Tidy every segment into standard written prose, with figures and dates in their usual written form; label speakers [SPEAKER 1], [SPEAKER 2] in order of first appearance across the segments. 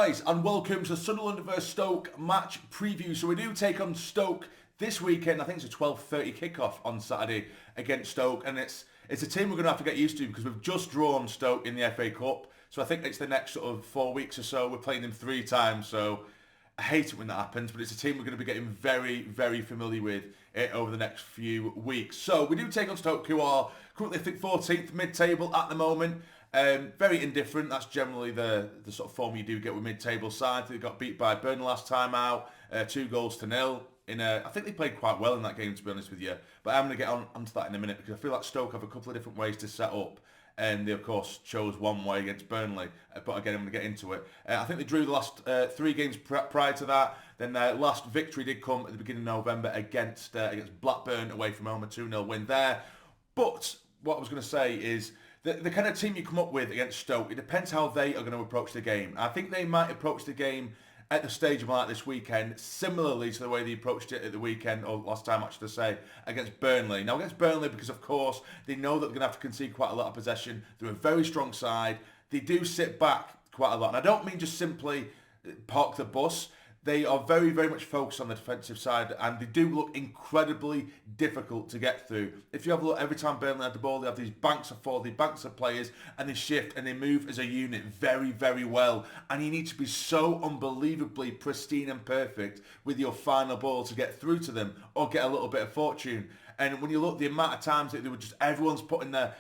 [SPEAKER 1] guys, and welcome to Sunderland vs Stoke match preview. So we do take on Stoke this weekend. I think it's a 12:30 kickoff on Saturday against Stoke, and it's a team we're going to have to get used to because we've just drawn Stoke in the FA Cup. So I think it's the next sort of 4 weeks or so. We're playing them 3 times, so I hate it when that happens, but it's a team we're going to be getting very, very familiar with over the next few weeks. So we do take on Stoke, who are currently, I think, 14th mid-table at the moment. Very indifferent. That's generally the sort of form you do get with mid-table sides. They got beat by Burnley last time out, 2-0. I think they played quite well in that game, to be honest with you. But I'm going to get onto that in a minute because I feel like Stoke have a couple of different ways to set up. And they, of course, chose one way against Burnley. But again, I'm going to get into it. I think they drew the last 3 games prior to that. Then their last victory did come at the beginning of November against Blackburn away from home, a 2-0 win there. But what I was going to say is the kind of team you come up with against Stoke, it depends how they are going to approach the game. I think they might approach the game at the stadium like this weekend, similarly to the way they approached it at the weekend, or last time I should say, against Burnley. Now against Burnley, because of course, they know that they're going to have to concede quite a lot of possession. They're a very strong side. They do sit back quite a lot. And I don't mean just simply park the bus. They are very, very much focused on the defensive side, and they do look incredibly difficult to get through. If you have a look, every time Burnley have the ball, they have these banks of forward, these banks of players, and they shift and they move as a unit very, very well. And you need to be so unbelievably pristine and perfect with your final ball to get through to them or get a little bit of fortune. And when you look, the amount of times that they were just, everyone's putting the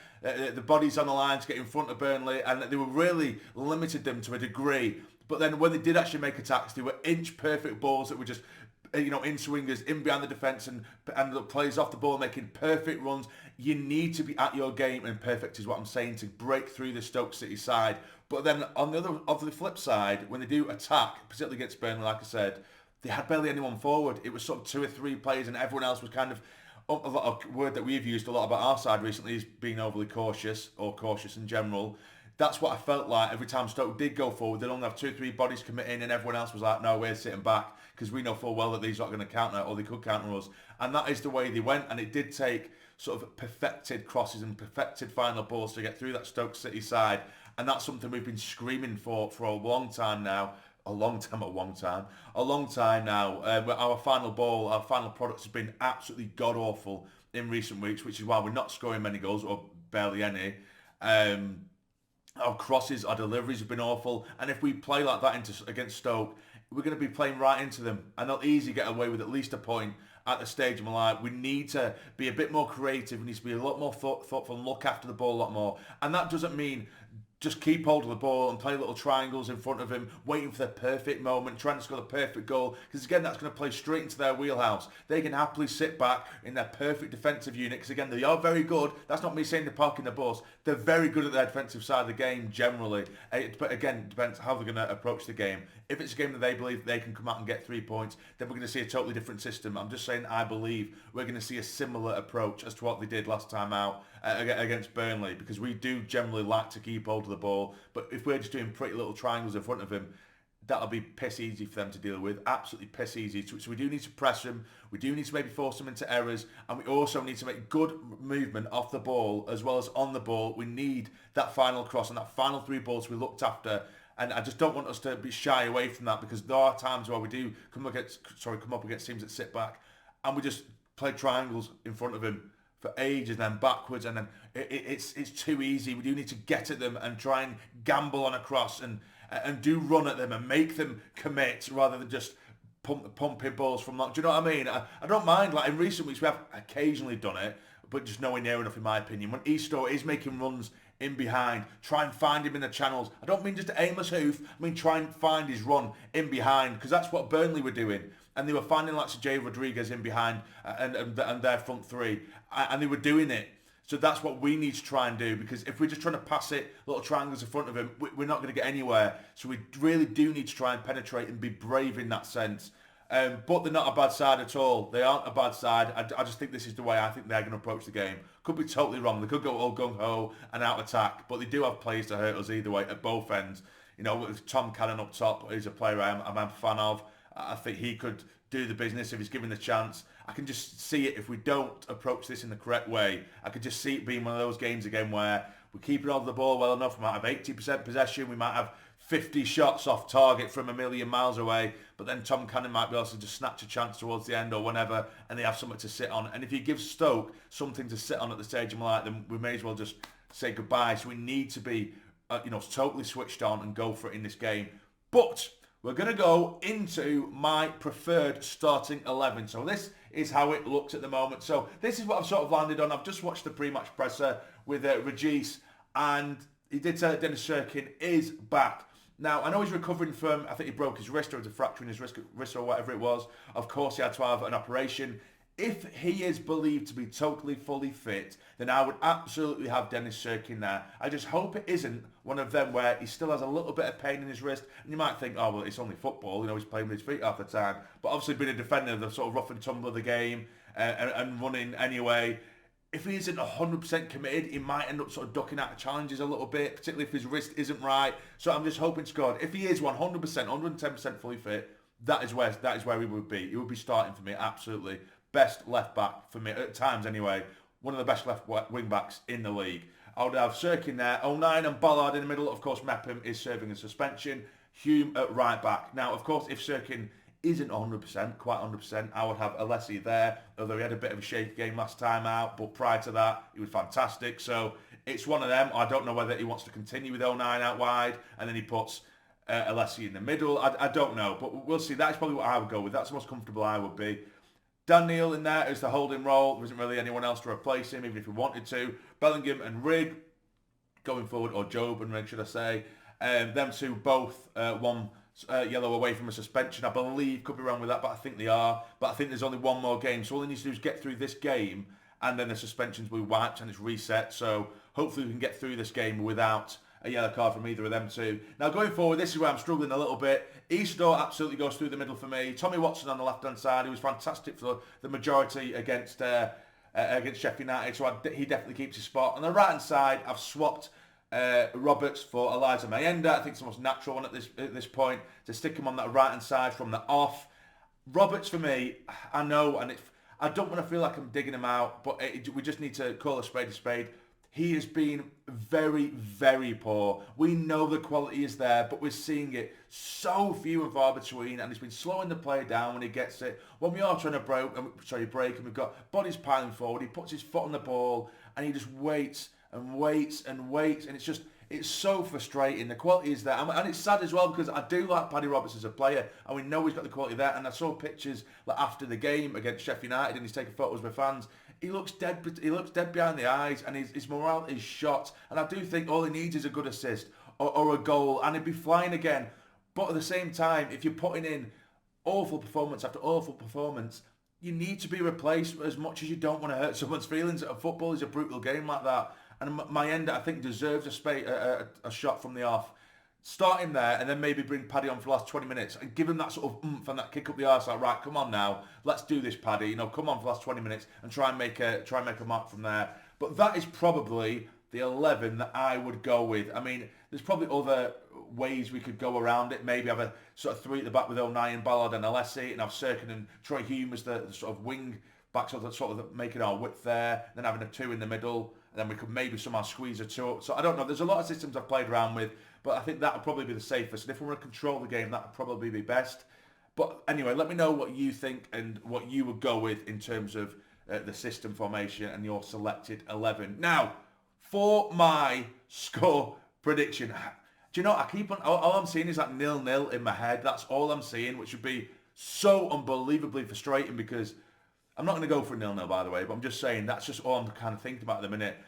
[SPEAKER 1] bodies on the line to get in front of Burnley, and they were really limited them to a degree. But then when they did actually make attacks, they were inch-perfect balls that were just, in swingers, in behind the defence and the players off the ball making perfect runs. You need to be at your game, and perfect is what I'm saying, to break through the Stoke City side. But then on the flip side, when they do attack, particularly against Burnley, like I said, they had barely anyone forward. It was sort of 2 or 3 players, and everyone else was kind of, a word that we've used a lot about our side recently is being overly cautious, or cautious in general. That's what I felt like every time Stoke did go forward. They'd only have 2 or 3 bodies commit in, and everyone else was like, no, we're sitting back because we know full well that these are not going to counter, or they could counter us. And that is the way they went, and it did take sort of perfected crosses and perfected final balls to get through that Stoke City side. And that's something we've been screaming for a long time now. A long time now. Our final ball, our final product has been absolutely god-awful in recent weeks, which is why we're not scoring many goals, or barely any. Our crosses, our deliveries have been awful, and if we play like that against Stoke, we're going to be playing right into them, and they'll easily get away with at least a point at the stage. And we're like, we need to be a bit more creative. We need to be a lot more thoughtful and look after the ball a lot more. And that doesn't mean just keep hold of the ball and play little triangles in front of him, waiting for the perfect moment, trying to score the perfect goal. Because again, that's going to play straight into their wheelhouse. They can happily sit back in their perfect defensive unit. Because again, they are very good. That's not me saying they're parking the bus. They're very good at their defensive side of the game generally. But again, it depends how they're going to approach the game. If it's a game that they believe they can come out and get 3 points, then we're going to see a totally different system. I'm just saying I believe we're going to see a similar approach as to what they did last time out against Burnley, because we do generally like to keep hold of the ball. But if we're just doing pretty little triangles in front of him, that'll be piss easy for them to deal with. Absolutely piss easy. So we do need to press them. We do need to maybe force them into errors. And we also need to make good movement off the ball as well as on the ball. We need that final cross and that final 3 balls we looked after. And I just don't want us to be shy away from that, because there are times where we do come up against teams that sit back and we just play triangles in front of him for ages and then backwards, and then it's too easy. We do need to get at them and try and gamble on a cross and do run at them and make them commit rather than just pumping balls from long. Do you know what I mean? I don't mind. Like in recent weeks, we have occasionally done it, but just nowhere near enough in my opinion. When Easter is making runs in behind, try and find him in the channels. I don't mean just an aimless hoof. I mean try and find his run in behind, because that's what Burnley were doing. And they were finding like Jay Rodriguez in behind and their front 3. And they were doing it. So that's what we need to try and do, because if we're just trying to pass it, little triangles in front of him, we're not going to get anywhere. So we really do need to try and penetrate and be brave in that sense. But they're not a bad side at all. They aren't a bad side. I just think this is the way I think they're going to approach the game. Could be totally wrong. They could go all gung-ho and out attack, but they do have players to hurt us either way at both ends. With Tom Cannon up top, who's a player I'm a fan of. I think he could do the business if he's given the chance. I can just see it if we don't approach this in the correct way. I could just see it being one of those games again where we're keeping hold of the ball well enough. We might have 80% possession. We might have 50 shots off target from a million miles away, but then Tom Cannon might be able to just snatch a chance towards the end or whenever, and they have something to sit on. And if you give Stoke something to sit on at the stage, then we may as well just say goodbye. So we need to be, totally switched on and go for it in this game. But we're going to go into my preferred starting 11. So this is how it looks at the moment. So this is what I've sort of landed on. I've just watched the pre-match presser with Rodgers, and he did say that Dennis Cirkin is back. Now, I know he's recovering from, I think he broke his wrist or was a fracture in his wrist or whatever it was. Of course, he had to have an operation. If he is believed to be totally, fully fit, then I would absolutely have Dennis Cirkin there. I just hope it isn't one of them where he still has a little bit of pain in his wrist. And you might think, oh, well, it's only football. He's playing with his feet half the time. But obviously being a defender, the sort of rough and tumble of the game and running anyway. If he isn't 100% committed, he might end up sort of ducking out of challenges a little bit, particularly if his wrist isn't right. So I'm just hoping to God, if he is 100%, 110% fully fit, that is where he would be. He would be starting for me, absolutely. Best left back for me, at times anyway. One of the best left wing backs in the league. I would have Cirkin there, 09 and Ballard in the middle. Of course, Mepham is serving a suspension. Hume at right back. Now, of course, if Cirkin isn't 100%, quite 100%, I would have Alessi there, although he had a bit of a shaky game last time out, but prior to that, he was fantastic. So it's one of them. I don't know whether he wants to continue with 09 out wide, and then he puts Alessi in the middle. I don't know, but we'll see. That's probably what I would go with. That's the most comfortable I would be. Dan Neil in there is the holding role. There isn't really anyone else to replace him, even if we wanted to. Bellingham and Rigg going forward, or Job and Rigg, should I say. Them two both one yellow away from a suspension, I believe. Could be wrong with that, but I think they are. But I think there's only one more game, so all he needs to do is get through this game, and then the suspensions will be wiped and it's reset. So hopefully we can get through this game without a yellow card from either of them two. Now going forward, this is where I'm struggling a little bit. Isidore absolutely goes through the middle for me. Tommy Watson on the left-hand side, he was fantastic for the majority against Sheffield United, so he definitely keeps his spot. On the right-hand side, I've swapped Roberts for Elijah Mayenda. I think it's the most natural one at this point to stick him on that right-hand side from the off. Roberts for me, I know, and I don't want to feel like I'm digging him out, but we just need to call a spade a spade. He has been very, very poor. We know the quality is there, but we're seeing it so few and far between, and he's been slowing the player down when he gets it. When we are trying to break, and we've got bodies piling forward, he puts his foot on the ball, and he just waits and waits and waits, and it's so frustrating. The quality is there, and it's sad as well because I do like Paddy Roberts as a player, and we know he's got the quality there. And I saw pictures like after the game against Sheffield United, and he's taking photos with fans. He looks dead. He looks dead behind the eyes, and his morale is shot. And I do think all he needs is a good assist or a goal, and he'd be flying again. But at the same time, if you're putting in awful performance after awful performance, you need to be replaced as much as you don't want to hurt someone's feelings. Football is a brutal game like that. And Mayenda, I think, deserves a shot from the off. Start him there, and then maybe bring Paddy on for the last 20 minutes and give him that sort of oomph and that kick up the arse. Like, right, come on now, let's do this, Paddy. Come on for the last 20 minutes and try and make a mark from there. But that is probably the 11 that I would go with. I mean, there's probably other ways we could go around it. Maybe have a sort of three at the back with O'Neill, Ballard and Alessi, and have Cirkin and Troy Hume as the sort of wing backs, sort of making our width there, then having a two in the middle, and then we could maybe somehow squeeze a two up. So I don't know. There's a lot of systems I've played around with, but I think that would probably be the safest. And if we want to control the game, that would probably be best. But anyway, let me know what you think and what you would go with in terms of the system formation and your selected 11. Now, for my score prediction, do you know, I keep on, all I'm seeing is that 0-0 in my head. That's all I'm seeing, which would be so unbelievably frustrating because I'm not going to go for a 0-0, by the way, but I'm just saying that's just all I'm kind of thinking about at the minute.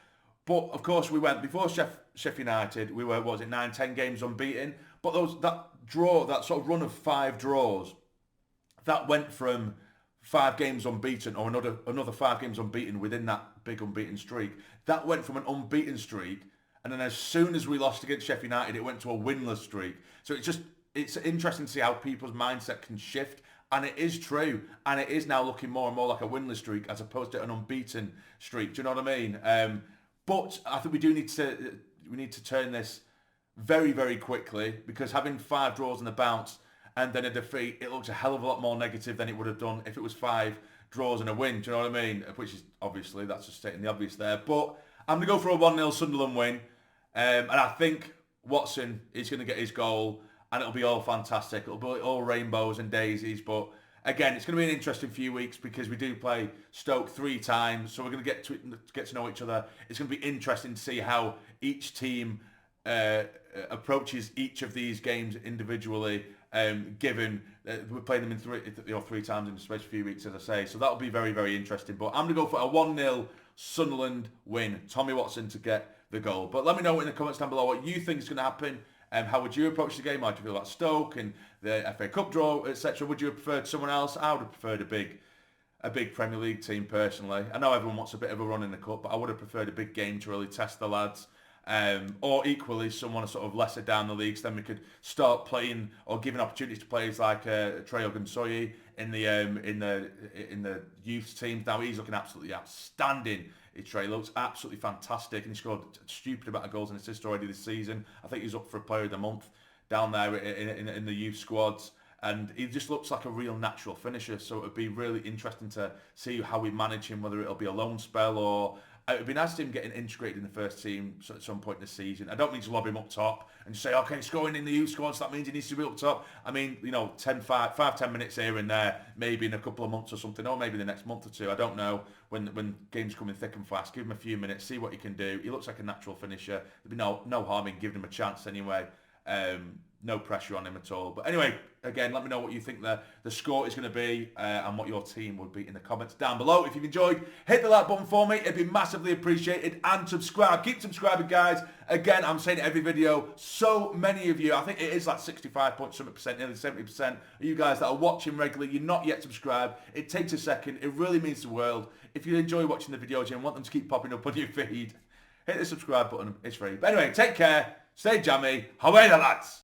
[SPEAKER 1] But, of course, we went, before Sheffield United, we were, 9-10 games unbeaten. But that sort of run of 5 draws, that went from 5 games unbeaten, or another 5 games unbeaten within that big unbeaten streak. That went from an unbeaten streak, and then as soon as we lost against Sheffield United, it went to a winless streak. So it's interesting to see how people's mindset can shift. And it is true. And it is now looking more and more like a winless streak as opposed to an unbeaten streak. Do you know what I mean? But I think we need to turn this very, very quickly because having 5 draws on the bounce and then a defeat, it looks a hell of a lot more negative than it would have done if it was 5 draws and a win. Do you know what I mean? Which is obviously, that's just stating the obvious there. But I'm going to go for a 1-0 Sunderland win. And I think Watson is going to get his goal, and it'll be all fantastic. It'll be all rainbows and daisies, but again, it's going to be an interesting few weeks because we do play Stoke 3 times, so we're going to get to know each other. It's going to be interesting to see how each team approaches each of these games individually, given we're playing them in 3 times in the space of a few weeks, as I say. So that'll be very, very interesting. But I'm going to go for a 1-0 Sunderland win. Tommy Watson to get the goal. But let me know in the comments down below what you think is going to happen. How would you approach the game? How do you feel about Stoke and the FA Cup draw, etc.? Would you have preferred someone else? I would have preferred a big Premier League team personally. I know everyone wants a bit of a run in the cup, but I would have preferred a big game to really test the lads. Or equally, someone sort of lesser down the leagues, then we could start playing or giving opportunities to players like Trey Ogunsoyi in the youth teams. Now he's looking absolutely outstanding. Trey looks absolutely fantastic, and he scored a stupid amount of goals and assists already this season. I think he's up for a Player of the Month down there in the youth squads, and he just looks like a real natural finisher. So it would be really interesting to see how we manage him, whether it'll be a loan spell or it would be nice to see him getting integrated in the first team at some point in the season. I don't need to lob him up top and say, okay, he's going in the youth squad, so that means he needs to be up top. I mean, 5-10 minutes here and there, maybe in a couple of months or something, or maybe the next month or two. I don't know, when games come in thick and fast. Give him a few minutes, see what he can do. He looks like a natural finisher. There'd be no harm in giving him a chance anyway. No pressure on him at all. But anyway, again, let me know what you think the score is going to be and what your team would be in the comments down below. If you've enjoyed, hit the like button for me. It'd be massively appreciated. And subscribe. Keep subscribing, guys. Again, I'm saying it every video. So many of you, I think it is like 65%, nearly 70% of you guys that are watching regularly, you're not yet subscribed. It takes a second. It really means the world. If you enjoy watching the videos and want them to keep popping up on your feed, hit the subscribe button. It's free. But anyway, take care. Stay jammy. Away the lads.